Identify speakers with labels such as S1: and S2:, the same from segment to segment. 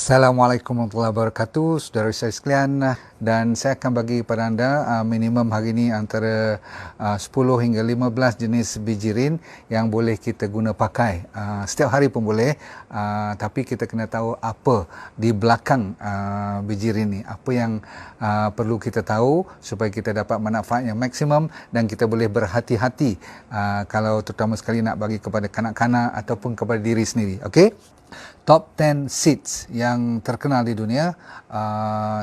S1: Assalamualaikum warahmatullahi wabarakatuh, saudara saya sekalian, dan saya akan bagi kepada anda minimum hari ini antara 10 hingga 15 jenis bijirin yang boleh kita guna pakai. Setiap hari pun boleh, tapi kita kena tahu apa di belakang bijirin ni, apa yang perlu kita tahu supaya kita dapat manfaat yang maksimum dan kita boleh berhati-hati kalau terutama sekali nak bagi kepada kanak-kanak ataupun kepada diri sendiri. Okey? Top 10 seeds yang terkenal di dunia,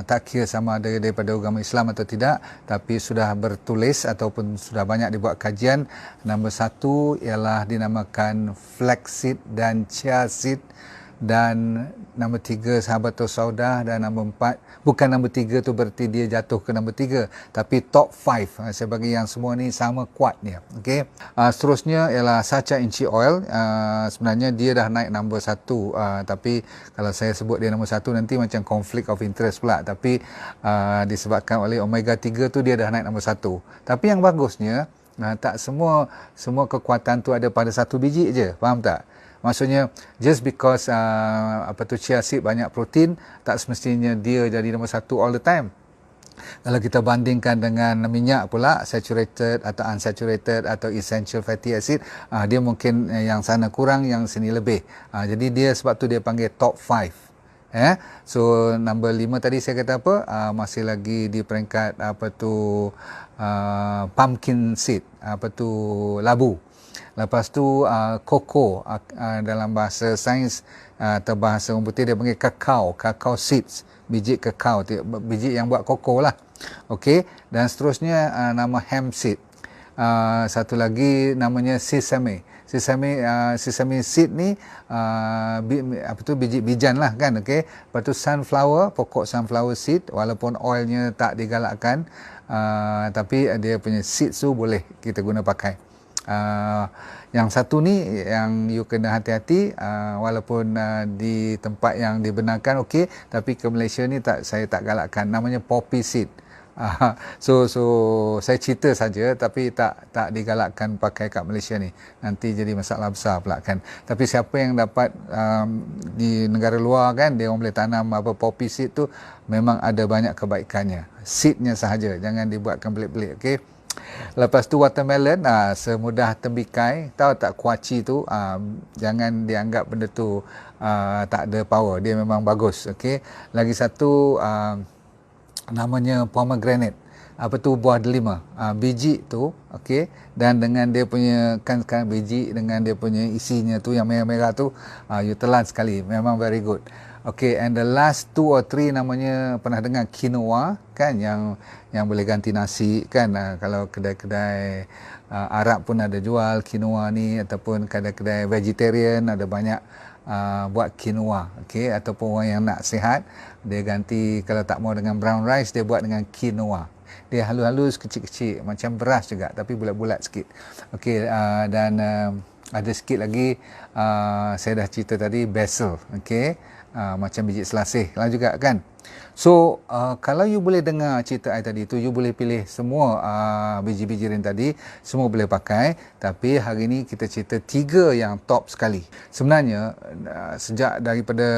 S1: tak kira sama ada daripada agama Islam atau tidak, tapi sudah bertulis ataupun sudah banyak dibuat kajian. Nombor 1 ialah dinamakan flaxseed dan chia seed, dan nombor 3 sahabatul saudah, dan nombor 4, bukan nombor 3 tu berarti dia jatuh ke nombor 3, tapi top 5. Saya bagi yang semua ni sama kuatnya. Okey. Seterusnya ialah sacha inchi oil. Sebenarnya dia dah naik nombor 1, tapi kalau saya sebut dia nombor 1 nanti macam conflict of interest pula, tapi disebabkan oleh omega 3 tu dia dah naik nombor 1. Tapi yang bagusnya, tak semua kekuatan tu ada pada satu biji je, faham tak? Maksudnya, just because chia seed banyak protein, tak semestinya dia jadi nombor 1 all the time. Kalau kita bandingkan dengan minyak pula, saturated atau unsaturated atau essential fatty acid, dia mungkin yang sana kurang, yang sini lebih. Jadi dia sebab tu dia panggil top 5. So number 5 tadi saya kata apa? Masih lagi di peringkat pumpkin seed, labu. Lepas tu koko, dalam bahasa sains atau bahasa orang putih dia panggil kakao seeds, biji kakao, biji yang buat koko lah. Okey, dan seterusnya nama hemp seed. Satu lagi namanya sesame seed ni biji bijan lah kan. Okey, lepas tu sunflower, pokok sunflower seed, walaupun oilnya tak digalakkan, tapi dia punya seed tu boleh kita guna pakai. Yang satu ni yang you kena hati-hati, walaupun di tempat yang dibenarkan okey, tapi ke Malaysia ni saya tak galakkan, namanya poppy seed. So saya cerita saja, tapi tak digalakkan pakai kat Malaysia ni, nanti jadi masalah besar pula kan. Tapi siapa yang dapat di negara luar kan, dia orang boleh tanam poppy seed tu, memang ada banyak kebaikannya. Seednya sahaja, jangan dibuatkan pelik-pelik. Okey. Lepas tu watermelon, semudah tembikai, tahu tak kuaci tu, jangan dianggap benda tu tak ada power, dia memang bagus. Okey. Lagi satu namanya pomegranate, buah delima, biji tu, okey, dan dengan dia punya kan biji dengan dia punya isinya tu yang merah-merah tu, you telan sekali, memang very good. Okay, and the last 2 or 3 namanya, pernah dengar quinoa kan, yang boleh ganti nasi kan. Kalau kedai-kedai Arab pun ada jual quinoa ni, ataupun kedai-kedai vegetarian ada banyak buat quinoa. Okay, ataupun orang yang nak sihat, dia ganti, kalau tak mau dengan brown rice, dia buat dengan quinoa. Dia halus-halus, kecil-kecil, macam beras juga, tapi bulat-bulat sikit. Okay, dan ada sikit lagi, saya dah cerita tadi, basil. Okay, macam biji selasih lah juga kan. So kalau you boleh dengar cerita I tadi tu, you boleh pilih semua biji-bijirin tadi, semua boleh pakai. Tapi hari ni kita cerita 3 yang top sekali. Sebenarnya sejak daripada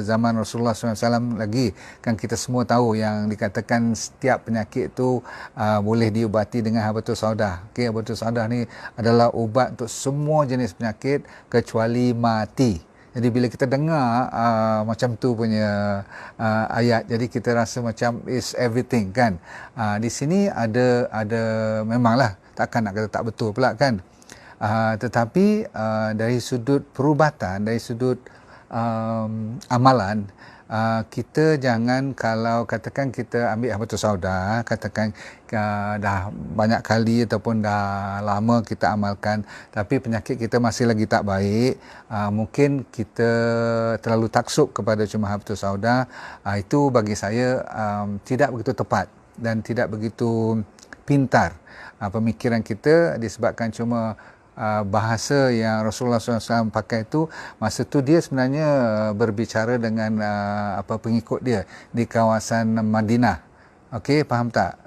S1: zaman Rasulullah SAW lagi kan, kita semua tahu yang dikatakan setiap penyakit tu boleh diubati dengan habatus saudah. Okay, habatus saudah ni adalah ubat untuk semua jenis penyakit kecuali mati. Jadi bila kita dengar macam tu punya ayat, jadi kita rasa macam is everything kan. Di sini ada memanglah, takkan nak kata tak betul pula kan. Tetapi dari sudut perubatan, dari sudut amalan, kita jangan, kalau katakan kita ambil habatus saudah, katakan dah banyak kali ataupun dah lama kita amalkan, tapi penyakit kita masih lagi tak baik, mungkin kita terlalu taksub kepada cuma habatus saudah. Itu bagi saya tidak begitu tepat dan tidak begitu pintar pemikiran kita, disebabkan cuma bahasa yang Rasulullah SAW pakai tu, masa tu dia sebenarnya berbicara dengan pengikut dia di kawasan Madinah. Okey, faham tak?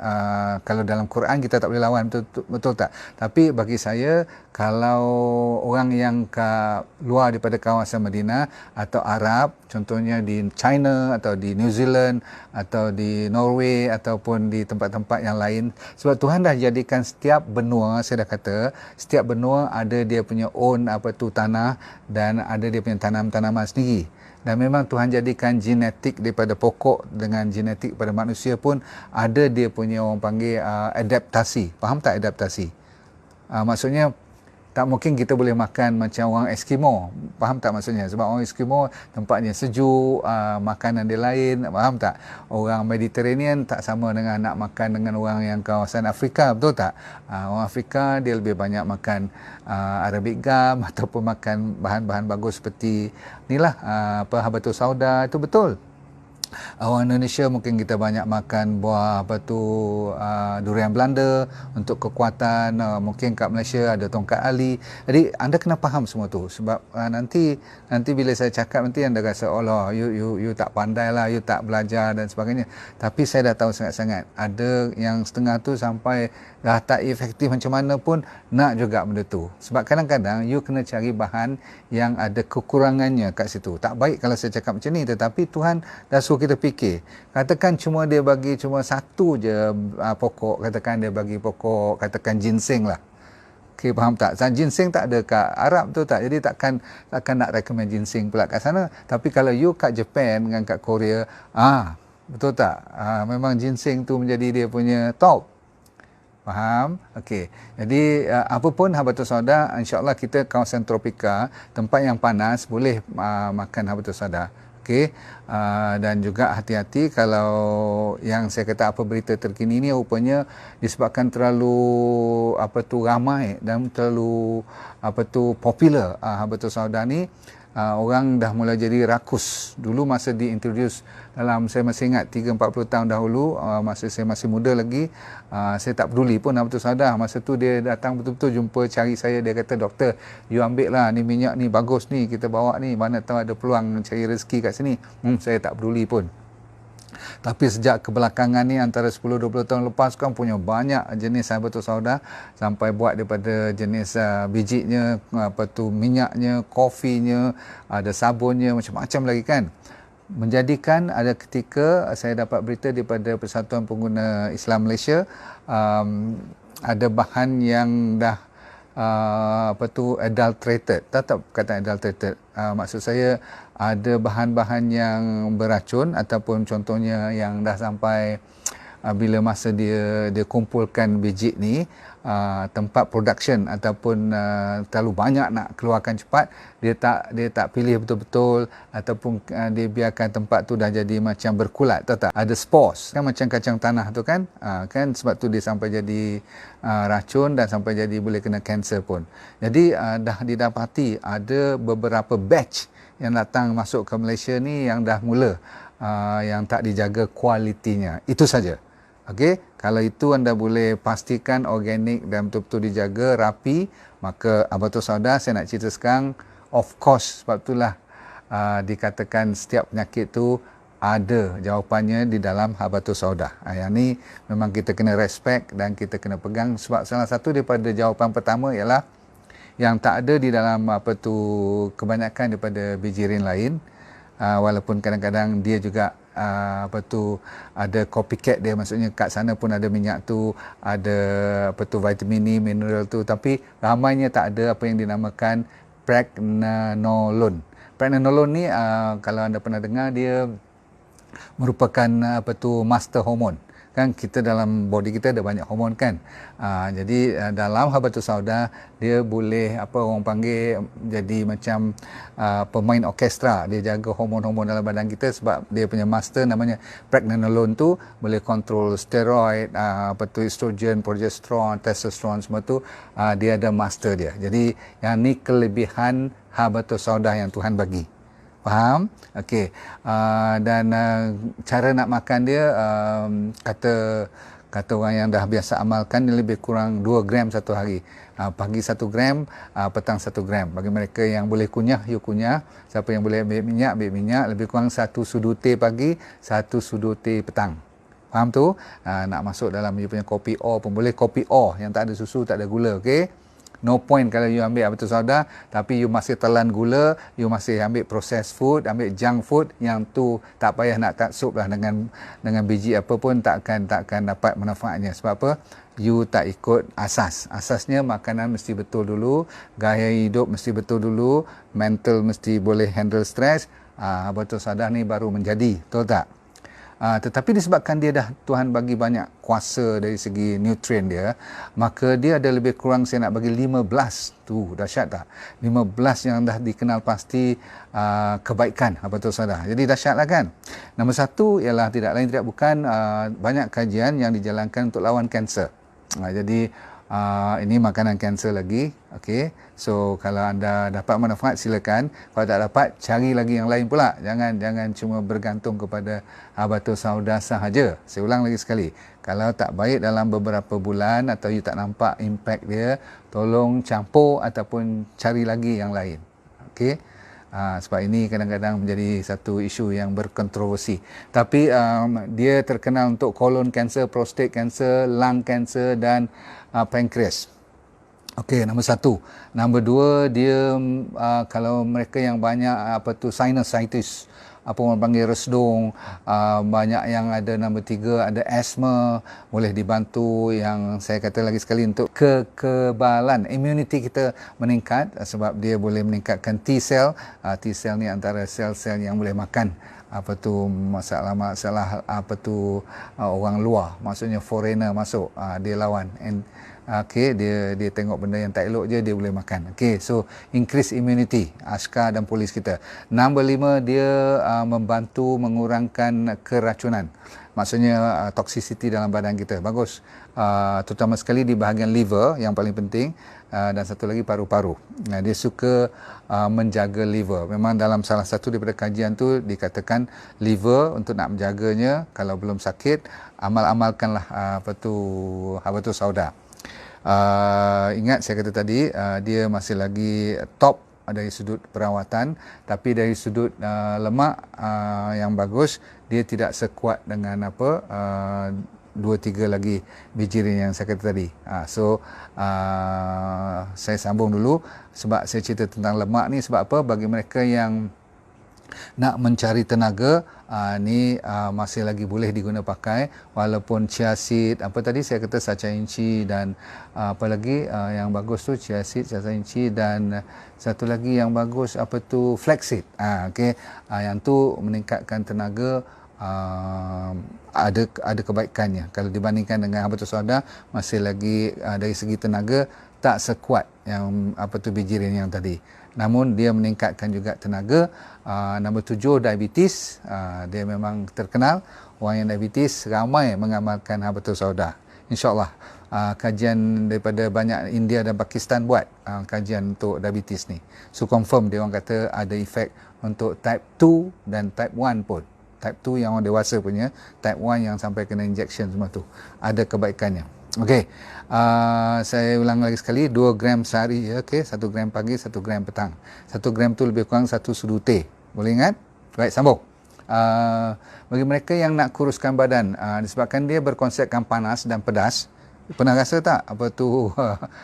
S1: Kalau dalam Quran kita tak boleh lawan, betul tak? Tapi bagi saya, kalau orang yang luar daripada kawasan Madinah atau Arab, contohnya di China atau di New Zealand atau di Norway ataupun di tempat-tempat yang lain, sebab Tuhan dah jadikan setiap benua, saya dah kata, setiap benua ada dia punya own tanah dan ada dia punya tanam-tanaman sendiri. Dan memang Tuhan jadikan genetik daripada pokok dengan genetik pada manusia pun ada dia punya orang panggil adaptasi. Faham tak adaptasi? Maksudnya tak mungkin kita boleh makan macam orang Eskimo. Faham tak maksudnya? Sebab orang Eskimo tempatnya sejuk, makanan dia lain. Faham tak? Orang Mediterranean tak sama dengan nak makan dengan orang yang kawasan Afrika. Betul tak? Orang Afrika dia lebih banyak makan Arabic gum ataupun makan bahan-bahan bagus seperti inilah habatus sauda. Itu betul. Orang Indonesia mungkin kita banyak makan buah durian Belanda untuk kekuatan. Mungkin kat Malaysia ada tongkat ali. Jadi anda kena faham semua tu, sebab nanti bila saya cakap nanti anda rasa Allah you tak pandai lah, you tak belajar dan sebagainya. Tapi saya dah tahu sangat-sangat ada yang setengah tu sampai dah tak efektif macam mana pun nak juga benda tu. Sebab kadang-kadang you kena cari bahan yang ada kekurangannya kat situ. Tak baik kalau saya cakap macam ni, tetapi Tuhan dah suruh kita fikir. Katakan cuma dia bagi cuma satu je pokok, katakan dia bagi pokok, katakan ginseng lah. Okey, faham tak? Ginseng tak ada kat Arab tu tak. Jadi takkan nak recommend ginseng pula kat sana. Tapi kalau you kat Japan dengan kat Korea, betul tak? Memang ginseng tu menjadi dia punya top. Faham? Okey. Jadi apa pun habatus sauda, insya-Allah kita kawasan tropika, tempat yang panas boleh makan habatus sauda. Okey. Dan juga hati-hati kalau yang saya kata apa berita terkini ni rupanya disebabkan terlalu ramai dan terlalu popular habatus sauda ni. Orang dah mula jadi rakus. Dulu masa diintroduce dalam, saya masih ingat 30-40 tahun dahulu, masa saya masih muda lagi, saya tak peduli pun habatus sauda. Masa tu dia datang betul-betul jumpa, cari saya, dia kata, "Doktor, you ambil lah ni minyak ni, bagus ni, kita bawa ni, mana tahu ada peluang cari rezeki kat sini." Saya tak peduli pun. Tapi sejak kebelakangan ni, antara 10-20 tahun lepas kan, punya banyak jenis habatus sauda, sampai buat daripada jenis bijinya, minyaknya, kofinya, ada sabunnya, macam-macam lagi kan. Menjadikan ada ketika saya dapat berita daripada Persatuan Pengguna Islam Malaysia, ada bahan yang dah adulterated. Tak kata adulterated. Maksud saya ada bahan-bahan yang beracun, ataupun contohnya yang dah sampai bila masa dia kumpulkan biji ni, tempat production ataupun terlalu banyak nak keluarkan cepat, dia tak pilih betul-betul, ataupun dia biarkan tempat tu dah jadi macam berkulat, tak ada spores kan, macam kacang tanah tu kan, kan sebab tu dia sampai jadi racun dan sampai jadi boleh kena kanser pun. Jadi dah didapati ada beberapa batch yang datang masuk ke Malaysia ni yang dah mula yang tak dijaga kualitinya. Itu saja. Okey, kalau itu anda boleh pastikan organik dan betul-betul dijaga rapi, maka habatus sauda saya nak cerita sekarang, of course, sebab itulah dikatakan setiap penyakit tu ada jawapannya di dalam habatus sauda. Yang ni memang kita kena respect dan kita kena pegang, sebab salah satu daripada jawapan pertama ialah yang tak ada di dalam kebanyakan daripada bijirin lain, walaupun kadang-kadang dia juga ada copycat dia, maksudnya kat sana pun ada minyak tu, ada vitamin ni, mineral tu, tapi ramainya tak ada apa yang dinamakan pregnenolone. Pregnenolone ni kalau anda pernah dengar, dia merupakan master hormone. Kan kita dalam body kita ada banyak hormon kan. Jadi dalam habatus sauda dia boleh orang panggil jadi macam pemain orkestra. Dia jaga hormon-hormon dalam badan kita, sebab dia punya master namanya pregnenolone tu boleh kontrol steroid, estrogen, progesteron, testosteron, semua tu dia ada master dia. Jadi yang ni kelebihan habatus sauda yang Tuhan bagi. Faham? Okey. Dan cara nak makan dia, kata orang yang dah biasa amalkan, dia lebih kurang 2 gram satu hari. Pagi 1 gram, petang 1 gram. Bagi mereka yang boleh kunyah, you kunyah. Siapa yang boleh ambil minyak, lebih kurang 1 sudu teh pagi, 1 sudu teh petang. Faham tu? Nak masuk dalam you punya kopi O pun boleh, kopi O yang tak ada susu, tak ada gula, okey? No point kalau you ambil Habatus Sauda tapi you masih telan gula, you masih ambil processed food, ambil junk food, yang tu tak payah nak taksub lah dengan biji apa pun, takkan dapat manfaatnya. Sebab apa? You tak ikut asas. Asasnya makanan mesti betul dulu, gaya hidup mesti betul dulu, mental mesti boleh handle stress. Habatus Sauda ni baru menjadi, betul tak? Tetapi disebabkan dia dah Tuhan bagi banyak kuasa dari segi nutrien dia, maka dia ada lebih kurang saya nak bagi 15 tu, dahsyat tak? 15 yang dah dikenal pasti kebaikan Habatus Sauda. Jadi dahsyatlah kan? Nombor satu ialah tidak lain tidak bukan banyak kajian yang dijalankan untuk lawan kanser. Jadi ini makanan kanser lagi, okey. So kalau anda dapat manfaat silakan, kalau tak dapat cari lagi yang lain pula. Jangan cuma bergantung kepada Habatus Sauda sahaja. Saya ulang lagi sekali, kalau tak baik dalam beberapa bulan atau you tak nampak impact dia, tolong campur ataupun cari lagi yang lain, okey. Sebab ini kadang-kadang menjadi satu isu yang berkontroversi. Tapi dia terkenal untuk colon cancer, prostate cancer, lung cancer dan pankreas. Okey, nombor satu. Nombor dua, dia kalau mereka yang banyak sinusitis, apa orang panggil resdung, banyak yang ada. Nombor tiga, ada asma, boleh dibantu. Yang saya kata lagi sekali, untuk kekebalan, immunity kita meningkat, sebab dia boleh meningkatkan T-cell. T-cell ni antara sel-sel yang boleh makan masalah orang luar, maksudnya foreigner masuk, dia lawan. Okey, dia tengok benda yang tak elok je, dia boleh makan. Okey, so increase immunity askar dan polis kita. Nombor 5, dia membantu mengurangkan keracunan, maksudnya toxicity dalam badan kita. Bagus, terutama sekali di bahagian liver yang paling penting, dan satu lagi paru-paru. Dia suka menjaga liver. Memang dalam salah satu daripada kajian tu dikatakan liver untuk nak menjaganya, kalau belum sakit, amalkanlah Habatus Sauda. Ingat saya kata tadi, dia masih lagi top dari sudut perawatan, tapi dari sudut lemak yang bagus, dia tidak sekuat dengan 2-3 lagi bijirin yang saya kata tadi. Saya sambung dulu sebab saya cerita tentang lemak ni. Sebab apa? Bagi mereka yang nak mencari tenaga, ni masih lagi boleh diguna pakai, walaupun chia seed, apa tadi saya kata, sacha inci, dan apa lagi yang bagus tu, chia seed, sacha inci, dan satu lagi yang bagus flaxseed. Okey, yang tu meningkatkan tenaga. Ada kebaikannya kalau dibandingkan dengan Habatus Sauda, masih lagi dari segi tenaga tak sekuat yang bijirin yang tadi, namun dia meningkatkan juga tenaga. Nombor 7, diabetes. Dia memang terkenal, orang yang diabetes ramai mengamalkan Habatus Sauda. InsyaAllah kajian daripada banyak India dan Pakistan buat kajian untuk diabetes ni, so confirm dia orang kata ada efek untuk type 2 dan type 1 pun. Type 2 yang orang dewasa punya, type 1 yang sampai kena injection semua tu, ada kebaikannya. Okey, saya ulang lagi sekali, 2 gram sehari, okey, 1 gram pagi, 1 gram petang. 1 gram tu lebih kurang 1 sudu teh. Boleh ingat? Baik, sambung. Bagi mereka yang nak kuruskan badan, disebabkan dia berkonsepkan panas dan pedas. Pernah rasa tak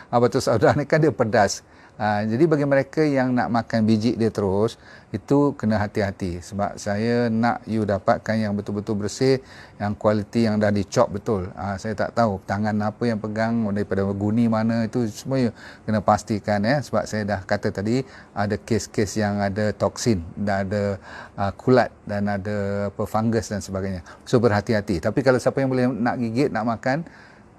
S1: Habatus Sauda ni kan dia pedas. Jadi bagi mereka yang nak makan biji dia terus, itu kena hati-hati. Sebab saya nak you dapatkan yang betul-betul bersih, yang kualiti, yang dah dicop betul. Saya tak tahu tangan apa yang pegang, daripada guni mana, itu semua you kena pastikan. Sebab saya dah kata tadi, ada kes-kes yang ada toksin, dan ada kulat, dan ada fungus dan sebagainya. So berhati-hati. Tapi kalau siapa yang boleh nak gigit, nak makan,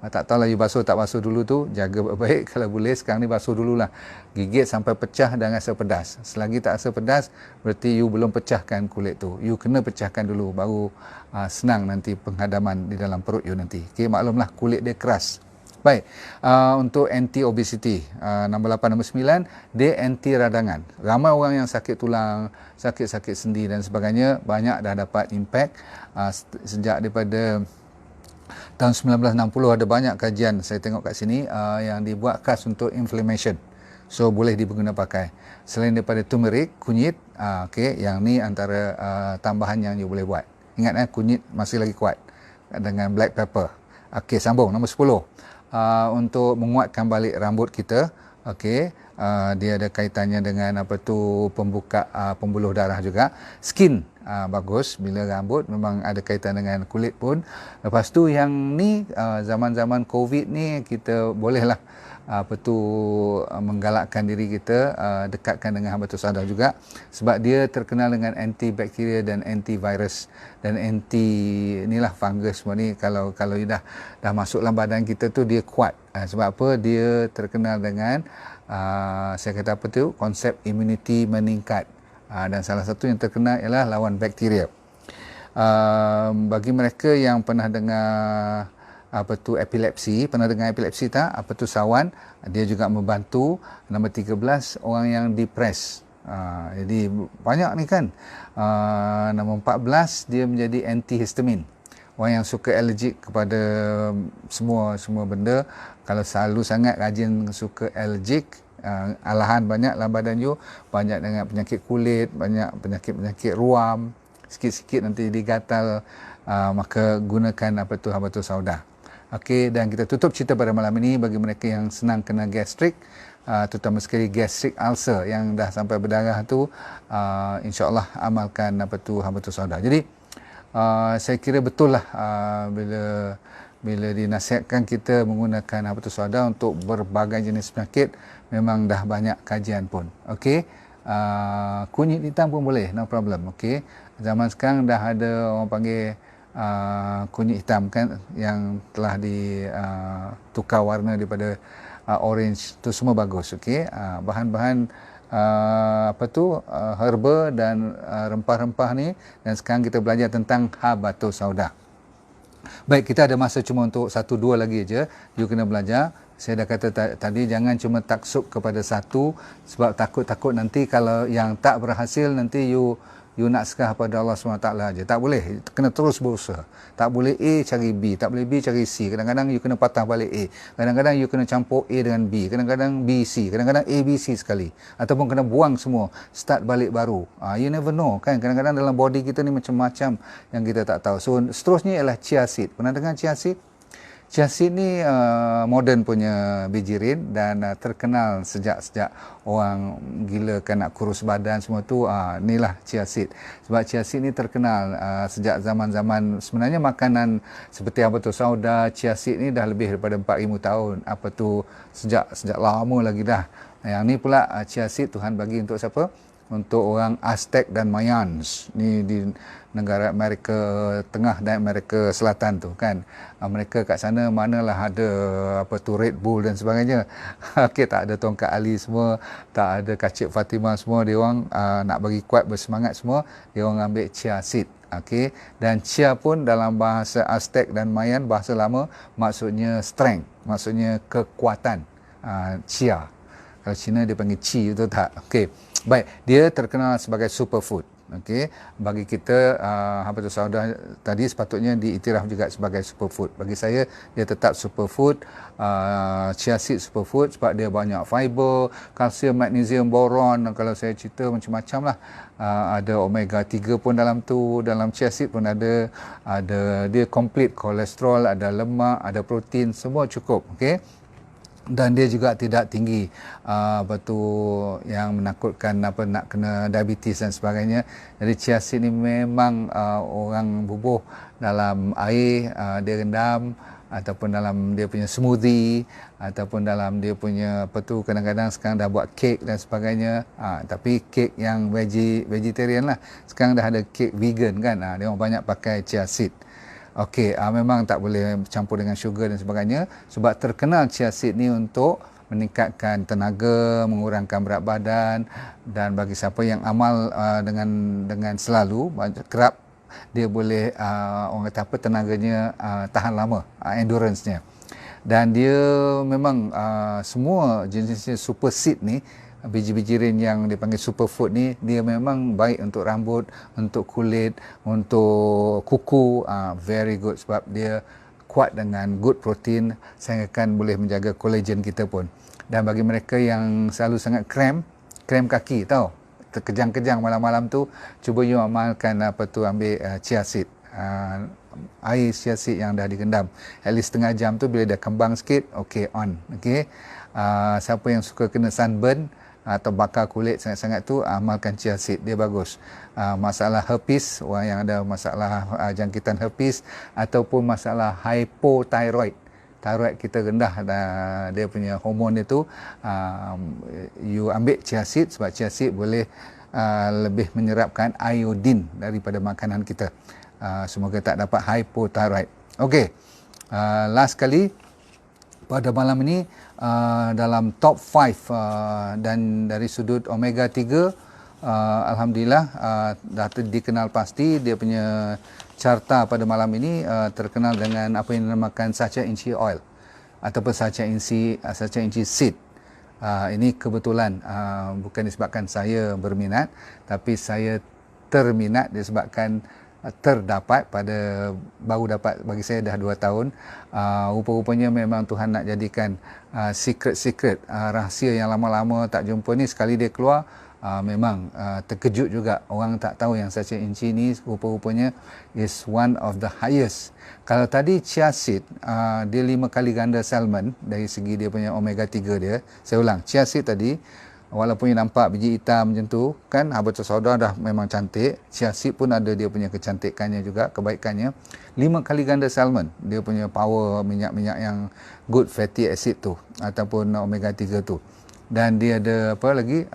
S1: tak tahulah you basuh tak basuh dulu tu, jaga baik-baik. Kalau boleh sekarang ni basuh dululah, gigit sampai pecah dan rasa pedas. Selagi tak rasa pedas, berarti you belum pecahkan kulit tu. You kena pecahkan dulu, baru senang nanti penghadaman di dalam perut you nanti. Okay, maklumlah kulit dia keras. Baik, untuk anti-obesity, nombor 8, nombor 9, dia anti radangan. Ramai orang yang sakit tulang, sakit-sakit sendi dan sebagainya, banyak dah dapat impact sejak daripada tahun 1960. Ada banyak kajian saya tengok kat sini yang dibuat khas untuk inflammation. So boleh diguna pakai. Selain daripada turmeric, kunyit, okey, yang ni antara tambahan yang you boleh buat. Ingat kunyit masih lagi kuat. dengan black pepper. Okey, sambung nombor 10. Untuk menguatkan balik rambut kita. Okey, dia ada kaitannya dengan pembuka pembuluh darah juga. Skin bagus bila rambut, memang ada kaitan dengan kulit pun. Lepas tu yang ni zaman-zaman COVID ni kita bolehlah menggalakkan diri kita dekatkan dengan Habatus Sauda juga, sebab dia terkenal dengan antibakteria dan antivirus dan anti inilah fungus semua ni. Kalau dah masuk dalam badan kita tu dia kuat. Sebab apa? Dia terkenal dengan saya kata konsep immunity meningkat. Dan salah satu yang terkenal ialah lawan bakteria. Bagi mereka yang pernah dengar epilepsi, pernah dengar epilepsi tak? Sawan, dia juga membantu. Nombor 13, orang yang depres. Jadi banyak ni kan. Nombor 14, dia menjadi antihistamin. Orang yang suka allergic kepada semua benda, kalau selalu sangat rajin suka allergic, alahan banyak dalam badan you, banyak dengan penyakit kulit, banyak penyakit ruam, sikit-sikit nanti digatal, maka gunakan Habatus Sauda. Okey, dan kita tutup cerita pada malam ini bagi mereka yang senang kena gastrik, terutama sekali gastric ulcer yang dah sampai berdarah tu, insya-Allah amalkan Habatus Sauda. Jadi saya kira betul lah bila dinasihatkan kita menggunakan Habatus Sauda untuk berbagai jenis penyakit, memang dah banyak kajian pun. Okey, kunyit hitam pun boleh, no problem. Okey, zaman sekarang dah ada orang panggil kunyit hitam kan, yang telah ditukar warna daripada orange, tu semua bagus. Okey, bahan-bahan herba dan rempah-rempah ni, dan sekarang kita belajar tentang Habatus Sauda. Baik, kita ada masa cuma untuk 1-2 lagi aja. You kena belajar. Saya dah kata tadi, jangan cuma taksub kepada satu, sebab takut nanti kalau yang tak berhasil nanti you nak serah pada Allah SWT aja. Tak boleh, kena terus berusaha. Tak boleh A cari B, tak boleh B cari C. Kadang-kadang you kena patah balik A. Kadang-kadang you kena campur A dengan B. Kadang-kadang B, C. Kadang-kadang A, B, C sekali. Ataupun kena buang semua, start balik baru. You never know kan. Kadang-kadang dalam body kita ni macam-macam yang kita tak tahu. So seterusnya ialah chia seed. Pernah dengar chia seed? Chia seed ni moden punya bijirin, dan terkenal sejak orang gila kan nak kurus badan semua tu, inilah chia seed. Sebab chia seed ni terkenal sejak zaman-zaman, sebenarnya makanan seperti Habatus Sauda, chia seed ni dah lebih daripada 4,000 tahun. Sejak lama lagi dah. Yang ni pula chia seed Tuhan bagi untuk siapa? Untuk orang Aztec dan Mayans ni di negara Amerika Tengah dan Amerika Selatan tu kan. Mereka kat sana manalah ada Red Bull dan sebagainya. Okey, tak ada tongkat Ali semua, tak ada kacik Fatimah semua. Dia orang nak bagi kuat, bersemangat semua, dia orang ambil chia seed. Okey, dan chia pun dalam bahasa Aztec dan Mayan, bahasa lama, maksudnya strength, maksudnya kekuatan. Chia. Kalau Cina dia panggil chi, betul tak? Okey. Baik, dia terkenal sebagai superfood. Okey, bagi kita Habatus Sauda tadi sepatutnya diiktiraf juga sebagai superfood. Bagi saya dia tetap superfood. Chia seed superfood sebab dia banyak fiber, kalsium, magnesium, boron. Kalau saya cerita macam-macam lah. Ada omega 3 pun dalam tu, dalam chia seed pun ada dia complete, kolesterol, ada lemak, ada protein, semua cukup. Okey. Dan dia juga tidak tinggi yang menakutkan nak kena diabetes dan sebagainya. Jadi chia seed ni memang orang bubuh dalam air, dia rendam, ataupun dalam dia punya smoothie, ataupun dalam dia punya kadang-kadang sekarang dah buat kek dan sebagainya. Tapi kek yang vegetarian lah. Sekarang dah ada kek vegan kan. Dia orang banyak pakai chia seed. Okey, memang tak boleh campur dengan sugar dan sebagainya, sebab terkenal chia seed ni untuk meningkatkan tenaga, mengurangkan berat badan, dan bagi siapa yang amal dengan selalu, kerap, dia boleh orang kata tenaganya tahan lama, endurance-nya. Dan dia memang semua jenis super seed ni, biji-bijirin yang dipanggil superfood ni, dia memang baik untuk rambut, untuk kulit, untuk kuku, very good, sebab dia kuat dengan good protein, sehingga kan boleh menjaga collagen kita pun. Dan bagi mereka yang selalu sangat kram kaki, tahu, terkejang-kejang malam-malam tu, cuba you amalkan ambil chia seed. air chia seed yang dah direndam. At least setengah jam tu bila dah kembang sikit, okey on. Okey. Siapa yang suka kena sunburn atau bakar kulit sangat-sangat tu, amalkan chia seed, dia bagus. Masalah herpes, orang yang ada masalah jangkitan herpes ataupun masalah hypothyroid, thyroid kita rendah, dia punya hormon dia tu, you ambil chia seed, sebab chia seed boleh lebih menyerapkan iodin daripada makanan kita. Semoga tak dapat hypothyroid. Okey, last kali pada malam ini, dalam top 5 dan dari sudut omega 3, alhamdulillah dah dikenal pasti dia punya carta pada malam ini terkenal dengan apa yang dinamakan sacha inchi oil ataupun sacha inchi seed. Ini kebetulan bukan disebabkan saya berminat, tapi saya terminat disebabkan terdapat baru dapat, bagi saya dah 2 tahun. Rupa-rupanya memang Tuhan nak jadikan secret rahsia yang lama-lama tak jumpa ni, sekali dia keluar, memang terkejut juga. Orang tak tahu yang sacha inchi ni rupa-rupanya is one of the highest. Kalau tadi chia seed, dia 5 kali ganda salmon dari segi dia punya omega 3 dia. Saya ulang, chia seed tadi walaupun nampak biji hitam macam tu kan, habatus sauda dah memang cantik, chia seed pun ada dia punya kecantikannya juga, kebaikannya. 5 kali ganda salmon dia punya power minyak-minyak yang good fatty acid tu ataupun omega 3 tu. Dan dia ada apa lagi,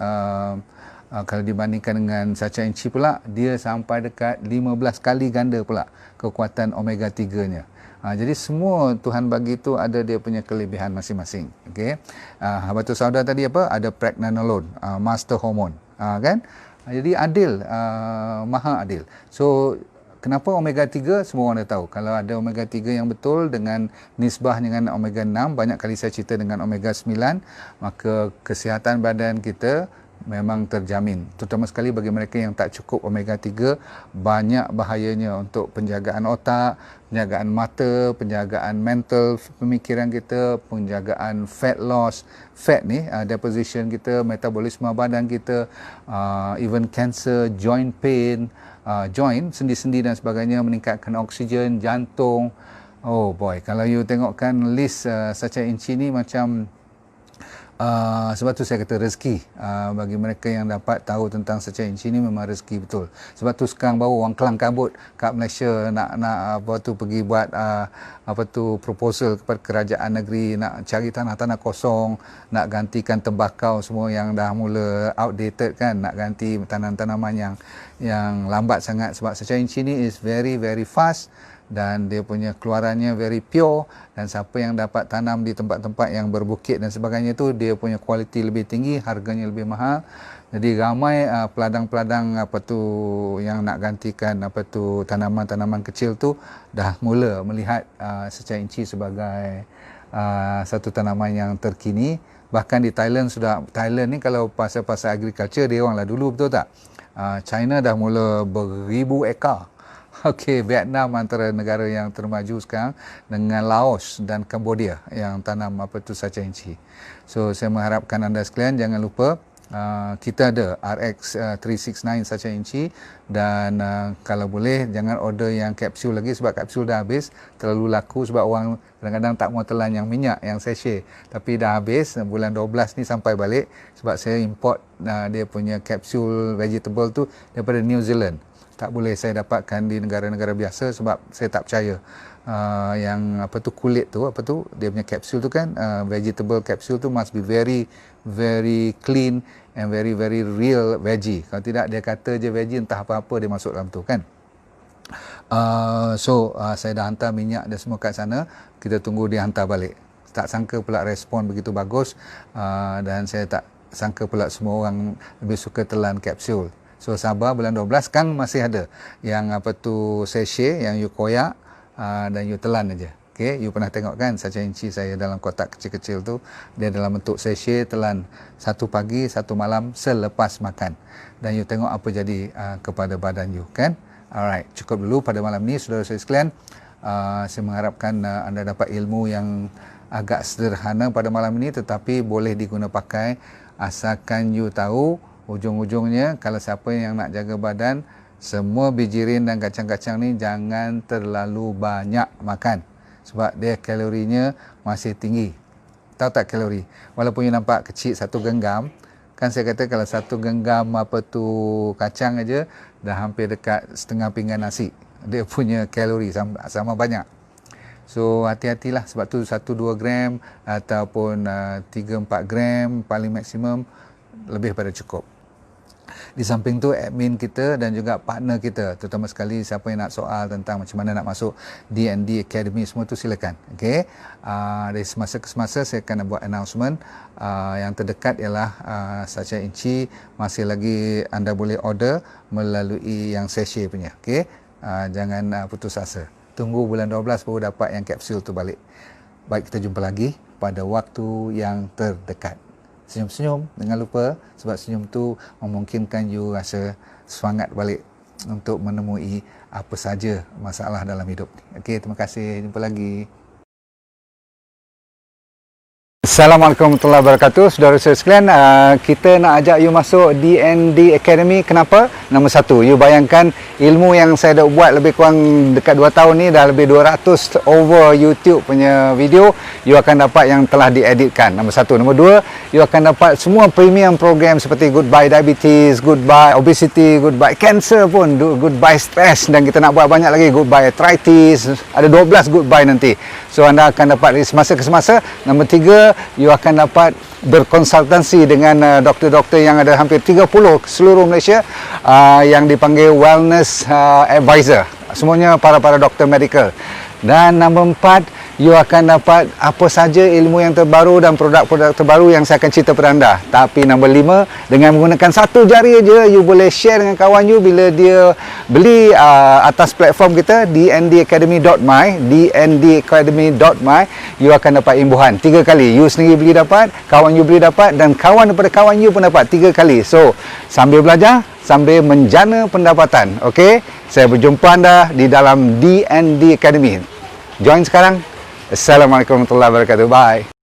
S1: kalau dibandingkan dengan sacha inchi pula, dia sampai dekat 15 kali ganda pula kekuatan omega 3-nya. Jadi semua Tuhan bagi tu ada dia punya kelebihan masing-masing. Okey. Habatus sauda tadi apa? Ada pregnenolone, master hormone, kan? Jadi adil, maha adil. So kenapa omega 3? Semua orang dah tahu. Kalau ada omega 3 yang betul dengan nisbah dengan omega 6, banyak kali saya cerita dengan omega 9, maka kesihatan badan kita memang terjamin. Terutama sekali bagi mereka yang tak cukup omega 3, banyak bahayanya untuk penjagaan otak, penjagaan mata, penjagaan mental, pemikiran kita, penjagaan fat loss, fat ni, deposition kita, metabolisme badan kita, even cancer, joint pain, joint, sendi-sendi dan sebagainya, meningkatkan oksigen, jantung. Oh boy, kalau you tengokkan list sacha inchi ni macam sebab tu saya kata rezeki. Bagi mereka yang dapat tahu tentang sacha inchi ni memang rezeki betul. Sebab tu sekarang baru orang kelang kabut kat Malaysia nak apa tu pergi buat proposal kepada kerajaan negeri, nak cari tanah-tanah kosong, nak gantikan tembakau semua yang dah mula outdated kan, nak ganti tanaman-tanaman yang lambat sangat. Sebab sacha inchi ni is very very fast dan dia punya keluarannya very pure, dan siapa yang dapat tanam di tempat-tempat yang berbukit dan sebagainya tu, dia punya kualiti lebih tinggi, harganya lebih mahal. Jadi ramai peladang-peladang yang nak gantikan tanaman-tanaman kecil tu dah mula melihat sacha inchi sebagai satu tanaman yang terkini. Bahkan di Thailand Thailand ni kalau pasal agriculture dia orang lah dulu, betul tak? China dah mula beribu ekar. Okey, Vietnam antara negara yang termaju sekarang dengan Laos dan Cambodia yang tanam sacha inchi. So saya mengharapkan anda sekalian jangan lupa, kita ada RX 369 sacha inchi, dan kalau boleh jangan order yang kapsul lagi sebab kapsul dah habis, terlalu laku sebab orang kadang-kadang tak mau telan yang minyak yang sachet, tapi dah habis bulan 12 ni sampai balik sebab saya import dia punya kapsul vegetable tu daripada New Zealand. Tak boleh saya dapatkan di negara-negara biasa sebab saya tak percaya yang kulit tu, dia punya kapsul tu kan, vegetable kapsul tu must be very very clean and very very real veggie. Kalau tidak dia kata je veggie, entah apa-apa dia masuk dalam tu kan. Saya dah hantar minyak dan semua kat sana, kita tunggu dia hantar balik. Tak sangka pula respon begitu bagus, dan saya tak sangka pula semua orang lebih suka telan kapsul. So sabar, bulan 12 kan masih ada yang sachet yang you koyak dan you telan aja. Okey, you pernah tengok kan sacha inchi saya dalam kotak kecil-kecil tu, dia dalam bentuk sachet, telan satu pagi satu malam selepas makan, dan you tengok apa jadi kepada badan you kan. Alright, cukup dulu pada malam ni saudara-saudara sekalian. Saya mengharapkan anda dapat ilmu yang agak sederhana pada malam ini, tetapi boleh diguna pakai asalkan you tahu ujung-ujungnya. Kalau siapa yang nak jaga badan, semua bijirin dan kacang-kacang ni jangan terlalu banyak makan sebab dia kalorinya masih tinggi. Tahu tak kalori? Walaupun you nampak kecil satu genggam, kan saya kata kalau satu genggam kacang aja dah hampir dekat setengah pinggan nasi. Dia punya kalori sama banyak. So hati-hatilah sebab tu 1-2 gram ataupun 3-4 gram paling maksimum lebih pada cukup. Di samping tu admin kita dan juga partner kita, terutama sekali siapa yang nak soal tentang macam mana nak masuk D&D Academy semua tu silakan. Okey. Dari semasa ke semasa saya akan buat announcement. Yang terdekat ialah Sacha Inci masih lagi anda boleh order melalui yang sachet punya. Okey. Jangan putus asa. Tunggu bulan 12 baru dapat yang kapsul tu balik. Baik, kita jumpa lagi pada waktu yang terdekat. Senyum-senyum, jangan lupa sebab senyum tu memungkinkan you rasa semangat balik untuk menemui apa saja masalah dalam hidup ni. Okey, terima kasih. Jumpa lagi. Assalamualaikum warahmatullahi wabarakatuh. Saudara saya sekalian, kita nak ajak you masuk D&D Academy. Kenapa? Nombor satu, you bayangkan ilmu yang saya dah buat lebih kurang dekat 2 tahun ni, dah lebih 200 over YouTube punya video, you akan dapat yang telah dieditkan. Nombor satu. Nombor dua, you akan dapat semua premium program seperti Goodbye Diabetes, Goodbye Obesity, Goodbye Cancer pun, Goodbye Stress, dan kita nak buat banyak lagi, Goodbye Arthritis, ada 12 Goodbye nanti. So anda akan dapat semasa ke semasa. Nombor tiga, you akan dapat berkonsultasi dengan doktor-doktor yang ada hampir 30 seluruh Malaysia, yang dipanggil wellness advisor. Semuanya para doktor medical. Dan nombor 4, you akan dapat apa saja ilmu yang terbaru dan produk-produk terbaru yang saya akan cerita kepada anda. Tapi nombor 5, dengan menggunakan satu jari aja, you boleh share dengan kawan you bila dia beli atas platform kita dndacademy.my, dndacademy.my, you akan dapat imbuhan 3 kali. You sendiri beli dapat, kawan you beli dapat, dan kawan daripada kawan you pun dapat 3 kali. So, sambil belajar, sambil menjana pendapatan. Okey, saya berjumpa anda di dalam D&D Academy. Join sekarang. Assalamualaikum warahmatullahi wabarakatuh. Bye.